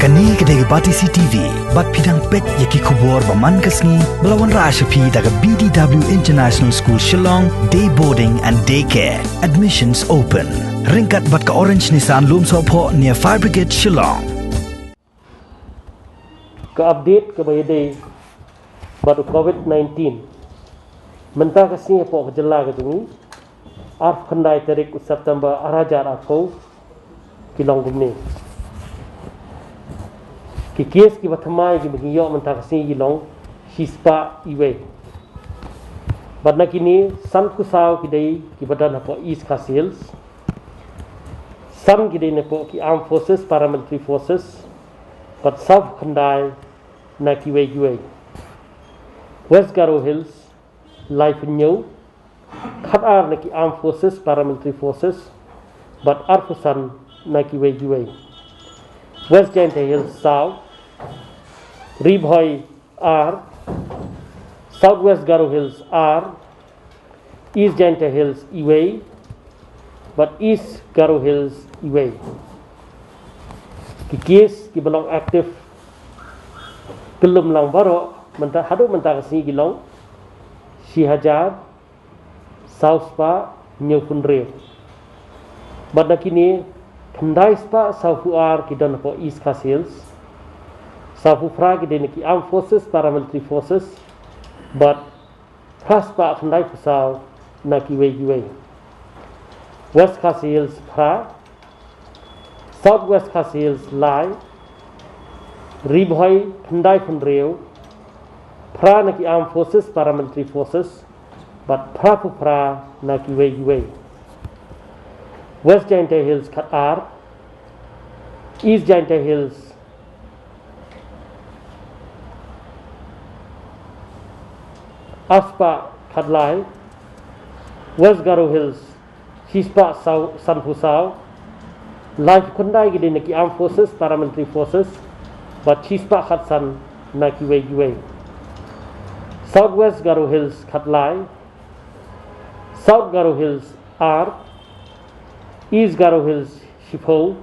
Kani kedai Batisi TV, bat pidang pet yaki kubur baman kasni melawan Rashapi daga BDW International School Shillong, day boarding and daycare. Admissions open. Ringkat bat ke Orange Nissan Lum Sopo near Fire Brigade Shillong. Ke update ke bayadai batu COVID-19. Mentah kasni apa kejala ke tungi. Arf kendai tarik September arajar aku kilong gumni. Ki kes ki batamai ki bagiyok mentah kasni kilong shispa iwe. Badna kini san kusau kidai ki badan apa East Castles. San kidai nepo ki Armed Forces, Paramilitary Forces. But South Kandai na kiwe kiwe. West Garo Hills, Life New, Khatar na ki Armed Forces, Paramilitary Forces, but Arfusan na kiwe kiwe. West Giant Hills South, Ribhoi R, Southwest Garo Hills R, East Giant Hills Iwe, but East Garo Hills Iwe. Ki kes ki belong aktif kelum lang baro mentah hadu mentah kasih gilong si hajar South Spa New Funre badna kini kendai spa South Uar ki dan po East Castles South Ufra ki den ki Armed Forces, Paramilitary Forces, but Praspa kendai pusau na ki we West Castles Pra, Southwest Castles Lai, Ribhoi Kendai Funreo, Pra Naki Armed Forces, Paramilitary Forces, but Pra Pra Naki Wei. West Giant Hills Qatar, East Giant Hills Aspa Kadlai, West Garo Hills Shispa San Fusao, Life Kundai gede naki Armed Forces, Paramilitary Forces, but Chispa Khatsan naki wei. Southwest Garo Hills Khatlai, South Garo Hills R, East Garo Hills Shipho,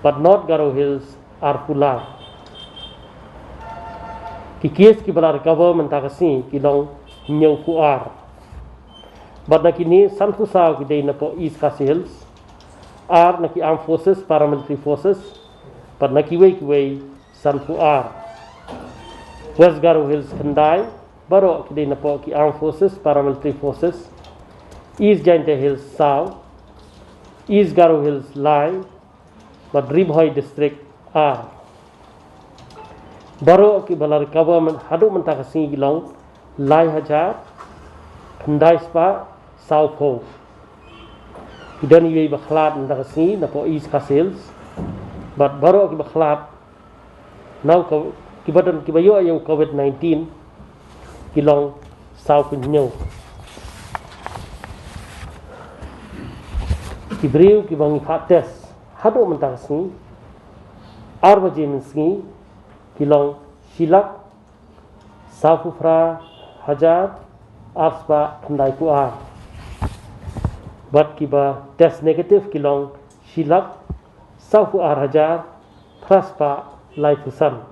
but North Garo Hills Arpulai. Ki kes ki balar government takasi ki long nyau fuar. But nakini San Fusao gede napo East Castles R naki Armed Forces, Paramilitary Forces, but naki wei Sanfu R. West Garo Hills Kandai, Baro kidai napo ki Armed Forces, Paramilitary Forces, East Giant Hills South, East Garo Hills Lai, but Ribhoi District R. Baro ki balar government hadu mentakasi gilong Lai Hajar, Kandai Spa, South Ho. Kita ni baklat nak sini, nak East Castles, but baru kita baklat. Now kita bayo yang COVID-19, kilong South New. Kibriu kita bangi test, hadu mentah sini, arba jenis sini, kilong Silak, South Ufra, Hajar, Arspa, Kendai Kuar. But kiba test negative kilong Silak, South Hajar, Praspa, Laifusan.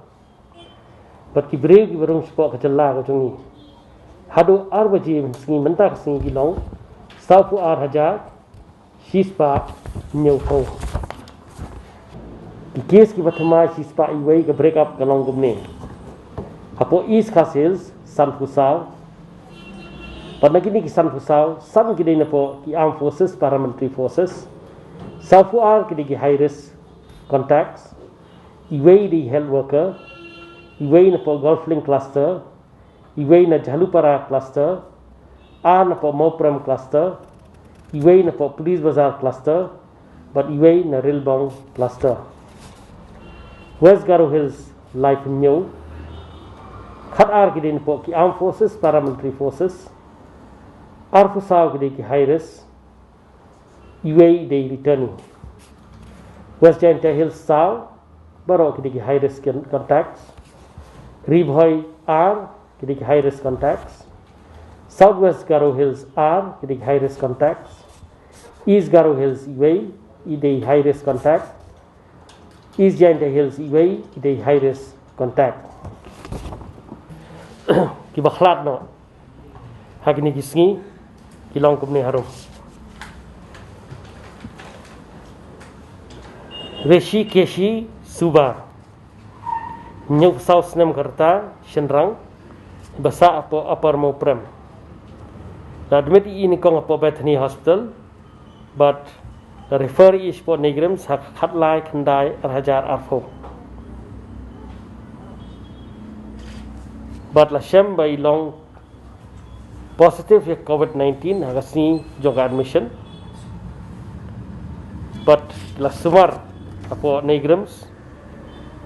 But kibreu kibarung spok kecela kacungi. Hadu arbaji mengi mentak singi kilong South Hajar, Shispa, Nyaupo. Di kes kiba thema Shispa iwei ke break up kalong gumne. Apo East Castles, San Fusao. Pada kini kisan Fusau, San kidai napo ki Armed Forces, Paramilitary Forces, Safu R kidai ki high risk contacts, Iwei di health worker, Iwei napo Golfling cluster, Iwei na Jalupara cluster, R napo Moprem cluster, Iwei napo Police Bazaar cluster, but Iwei na Rilbong cluster. West Garo Hills Life New, Khatar kidai napo ki Armed Forces, Paramilitary Forces, Arfusau kidai ki high risk, Iwei day returning. West Giant Hills South, Baro kidai ki high risk contacts. Ribhoi R kidai ki high risk contacts. Southwest Garo Hills R kidai ki high risk contacts. East Garo Hills Iwei, idai high risk contact. East Giant Hills iway kita high risk contact. Kita khlat no. Hak ini kisngi kilong kumne harum. Reshi Keshi Suba New South Nam Karta Shenrang Basa apo upper mo prem. The admit ini kong apo Bethany Hospital, but the referee is for Negrams have cut like and die Rajar Arfo. But la shem by long positive COVID-19 hagasni joga admission. But la sumar apo Negrams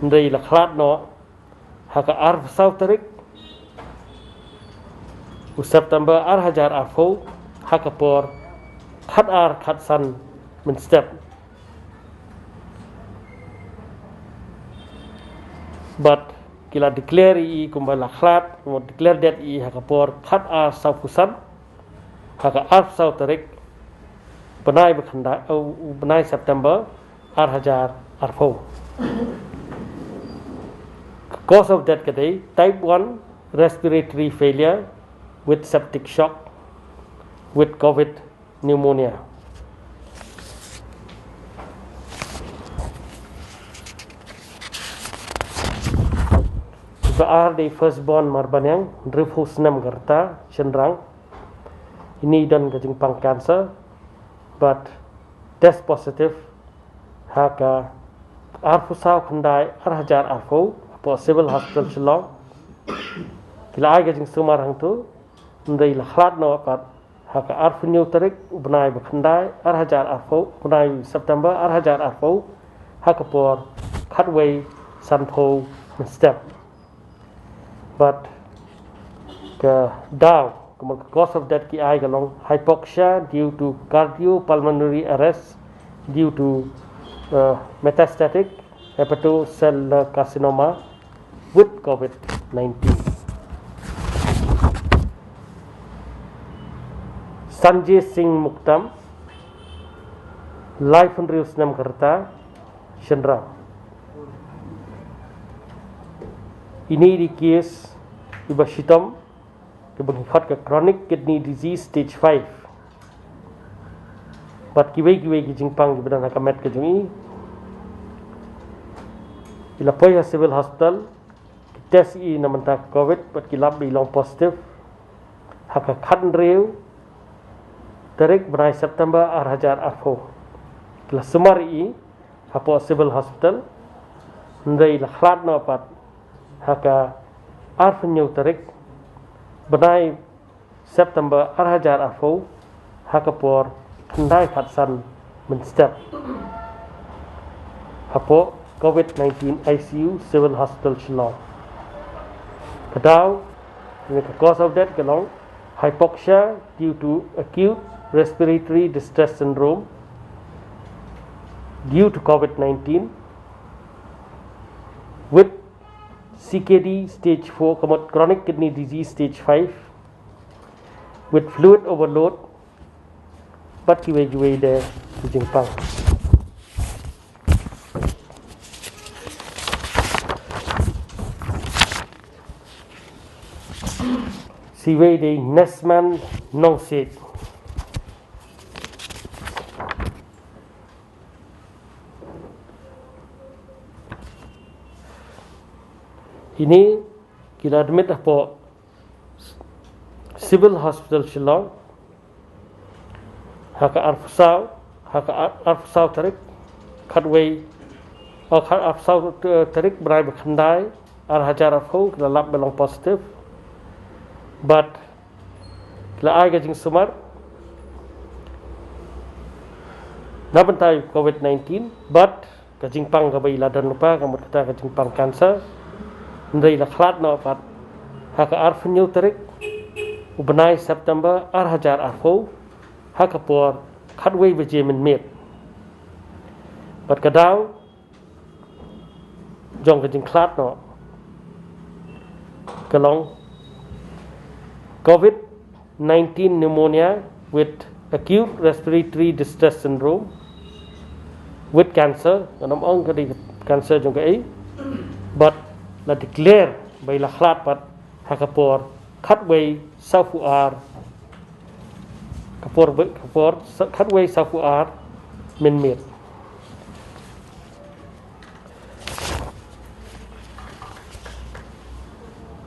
ndai la khlat no haka arf Southrik u September Hajar Arfo haka por khat ar khat san min step. But kila declare I kumbala khlat mo declare that I haka por khat ar South Kusan haka arf Southrik benai bekhanda benai September Hajar Arfo. Cause of that kadai type 1 respiratory failure with septic shock with COVID pneumonia. Are the firstborn Marbanyang Drifus Nam Garta Shenrang ini dan kajing pang cancer but test positive haka arfusau khandai Hajar Arfo Civil Hospital Shillong kila ai kajing sumar hang tu ndai la khlat no pat haka arfunyu tarik ubnai bakhandai Hajar Arfo ubnai September Hajar Arfo haka por khatway sanpo step. But the down cause of death ki ai galong hypoxia due to cardiopulmonary arrest due to metastatic hepatocell carcinoma with COVID-19. Sanjay Singh Muktam Life and Reus Nam Karta Shenrang. Ini di case iba shitam kebangkit ke chronic kidney disease stage 5. But kiway ki jingpang ki badan hakamet ke jungi ila poya civil hospital test I namanta COVID but kilab ilong positive haka khan reu tarik benai September Hajar Arfo kila sumar I hapo civil hospital ndai la khlat no pat haka arfunyu tarik benai September Hajar Arfo haka por khandai khatsan min step hapo COVID-19 ICU Civil Hospital Shillong. Kadau the cause of death galong hypoxia due to acute respiratory distress syndrome due to COVID-19 with CKD stage 4 chronic kidney disease stage 5 with fluid overload but kiway there jingpang. Siway de Nesman Nongsit ini kita admit apa Civil Hospital Shillong haka arfsau tarik khatway arfsau tarik berai bakhandai Hajar Arfo kita lab belong positive but kila ai gajing sumar nabantai COVID-19 but gajing pang gabai ladan lupa kamut kata gajing pang cancer ndai la khlat no pat haka arfunyu tarik ubenai September Hajar Arfo haka por khatway bejemen met but kadau jong gajing khlat no kalong COVID-19 pneumonia with acute respiratory distress syndrome with cancer kanam ong cancer juga but la declare by la khlat pat hakapor khatway safuar kapor khatway safuar min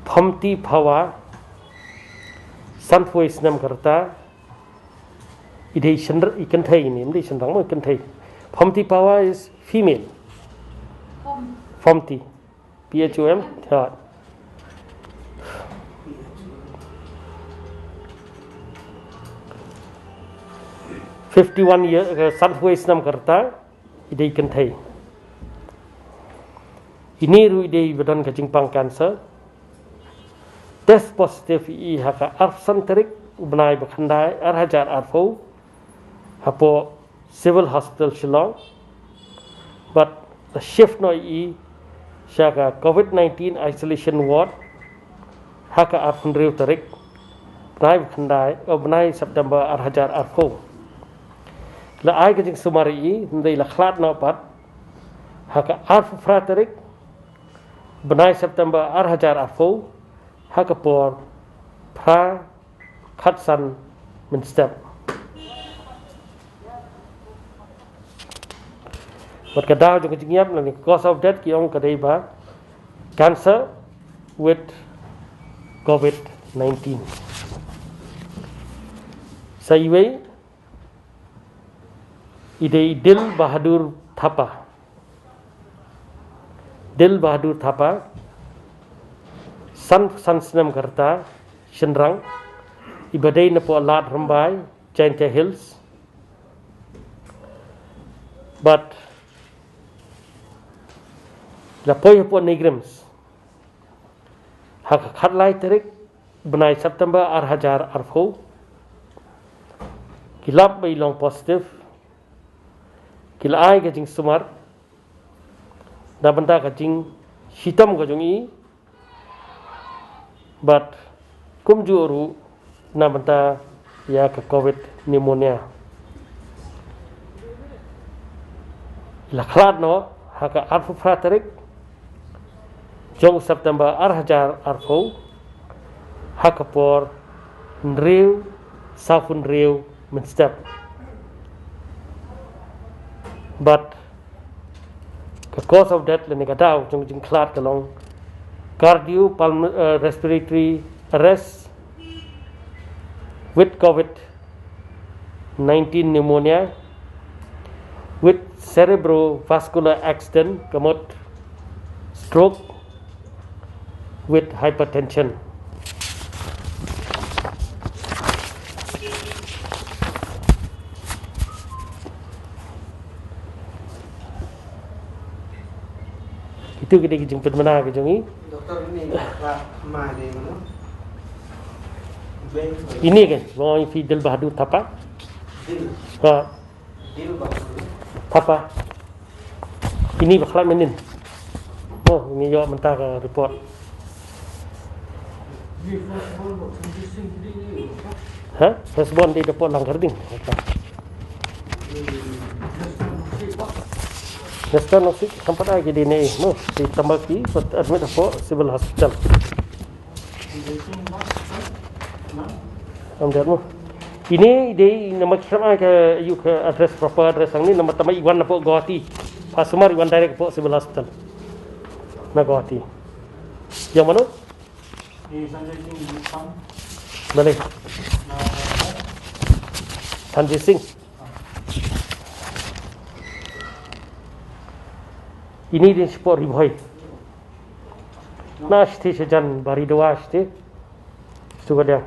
phamti phawa sanfoi snam karta idei chandra ikan thai ni idei chandrang mo ikan thai phamti phawa is female phamti phom third 51 years sanfoi snam karta idei ikan thai ini ru idei badan kacing pang cancer test positive i haka arsanterik ubnai bakhandai arhajar arfo hapo civil hospital Shillong but the shift no i shaka COVID-19 isolation ward haka arfundriu tarik ubnai bakhandai ubnai September arhajar arfo la ai kajing sumari i ndai la khlat no pat haka arfu fratarik ubnai September arhajar arfo hakapor pra khatsan min step but kadau jong jingyap ni cause of death ki ong kadai ba cancer with COVID-19 saiwei idei Dil Bahadur Thapa san snam karta Shendrang ibadai na po lat rambai Chanta Hills but la poi po negrims hak khatlai tarik benai September arhajar arfo kilap bai long positive kilai gajing sumar da benda gajing hitam gajungi but kumjuru na benda ya ke COVID pneumonia la khlat no haka arfu fratarik jong September arhajar arfo hakapor nriu safun riu menstep but the cause of death le negatau jong jing khlat kalong respiratory arrest with COVID-19 pneumonia with cerebrovascular accident kamot stroke with hypertension itu kita jemput mana ke jongi doktor ini ma de mana ini kan bawang fi Dil Bahadur Thapa Dil Bahadur Thapa ini bakal menin oh ini jawab mentah ke report respon di report langgar ding Nestan oksik sempat lagi di ni, ditambah ki, admit apa civil hospital. Ambil ini dia nama kita ke you ke address proper address ang ni nama tambah Iwan apa Guwahati, Pasumar Iwan direct apa civil hospital. Na Guwahati. Yang mana? di Sanjay Singh Sam. Boleh. Sanjay Singh. Ini dia sport riboy. Nashti sejan bari doa ashti. Sudah dia.